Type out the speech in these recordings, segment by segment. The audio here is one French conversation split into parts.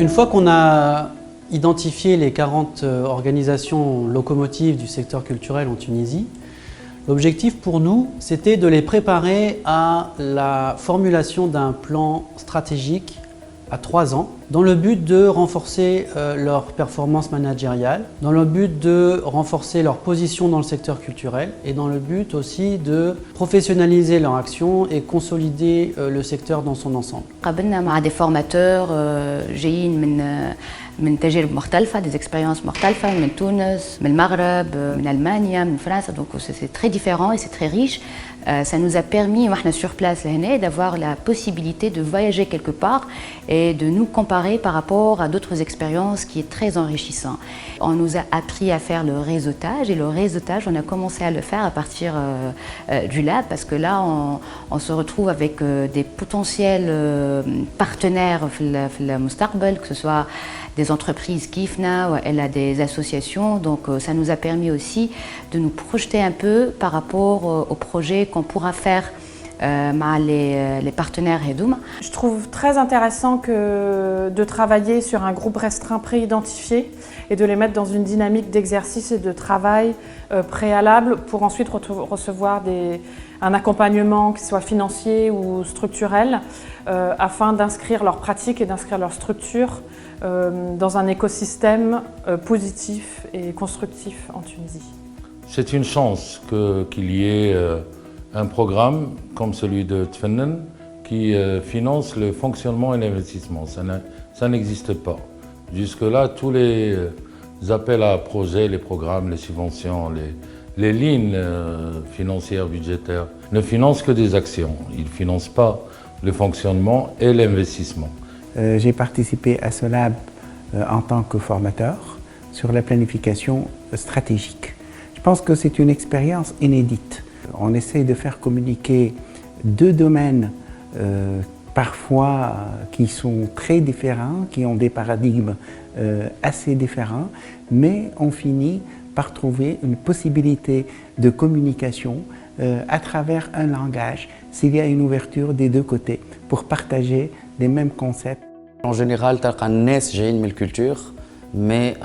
Une fois qu'on a identifié les 40 organisations locomotives du secteur culturel en Tunisie, l'objectif pour nous, c'était de les préparer à la formulation d'un plan stratégique à 3 ans, dans le but de renforcer leur performance managériale, dans le but de renforcer leur position dans le secteur culturel et dans le but aussi de professionnaliser leur action et consolider le secteur dans son ensemble. قابلنا مع des formateurs جايين من تجارب مختلفة, des expériences مختلفة, من تونس, من المغرب, من ألمانيا, من فرنسا, donc c'est très différent et c'est très riche. Ça nous a permis, on est sur place d'avoir la possibilité de voyager quelque part et de nous comparer par rapport à d'autres expériences qui est très enrichissant. On nous a appris à faire le réseautage et le réseautage, on a commencé à le faire à partir du lab parce que là, on se retrouve avec des potentiels partenaires في المستقبل, que ce soit des entreprises KIFNA, elle a des associations, donc ça nous a permis aussi de nous projeter un peu par rapport aux projets qu'on pourra faire les partenaires Hedoum. Je trouve très intéressant de travailler sur un groupe restreint préidentifié et de les mettre dans une dynamique d'exercice et de travail préalable pour ensuite recevoir un accompagnement qui soit financier ou structurel afin d'inscrire leurs pratiques et d'inscrire leur structure dans un écosystème positif et constructif en Tunisie. C'est une chance qu'il y ait un programme comme celui de Tfennen qui finance le fonctionnement et l'investissement. Ça n'existe pas. Jusque-là, tous les appels à projets, les programmes, les subventions, les lignes financières, budgétaires ne financent que des actions. Ils ne financent pas le fonctionnement et l'investissement. J'ai participé à ce lab en tant que formateur sur la planification stratégique. Je pense que c'est une expérience inédite. On essaie de faire communiquer deux domaines parfois qui sont très différents, qui ont des paradigmes assez différents, mais on finit par trouver une possibilité de communication à travers un langage, s'il y a une ouverture des deux côtés pour partager les mêmes concepts. En général, تلقى الناس جايين من الكولتور mais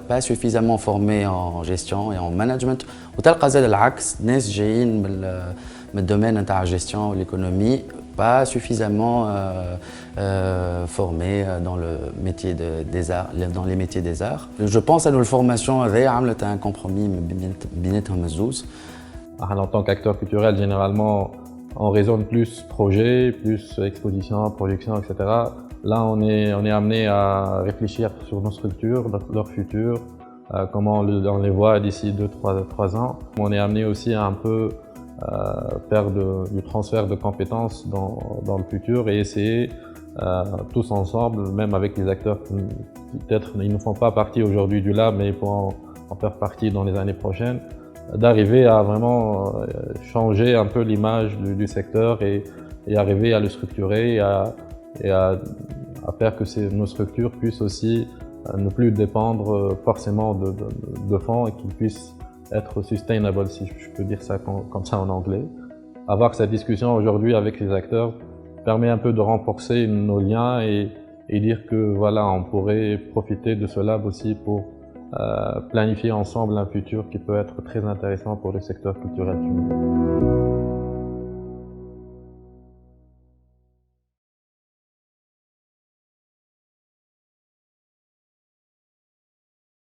pas suffisamment formés en gestion et en management. وتلقى زاد العكس ناس جايين من الدومين نتاع gestion ou l'économie pas suffisamment formés dans le métier des arts, dans les métiers des arts. Je pense à nos formations هذه عملت un compromis بيناتهم الزوز. En tant qu'acteur culturel, généralement, on raisonne plus projet, plus exposition, production, etc. Là, on est amené à réfléchir sur nos structures, leur futur, comment on les voit d'ici 2-3 ans. On est amené aussi à un peu faire du transfert de compétences dans le futur et essayer tous ensemble, même avec les acteurs qui peut-être ils ne font pas partie aujourd'hui du lab, mais pourront en faire partie dans les années prochaines, d'arriver à vraiment changer un peu l'image du secteur et arriver à le structurer et à faire que nos structures puissent aussi ne plus dépendre forcément de fonds et qu'ils puissent être sustainable, si je peux dire ça comme ça en anglais. Avoir cette discussion aujourd'hui avec les acteurs permet un peu de renforcer nos liens et dire que voilà, on pourrait profiter de ce lab aussi pour planifier ensemble un futur qui peut être très intéressant pour le secteur culturel tunisien.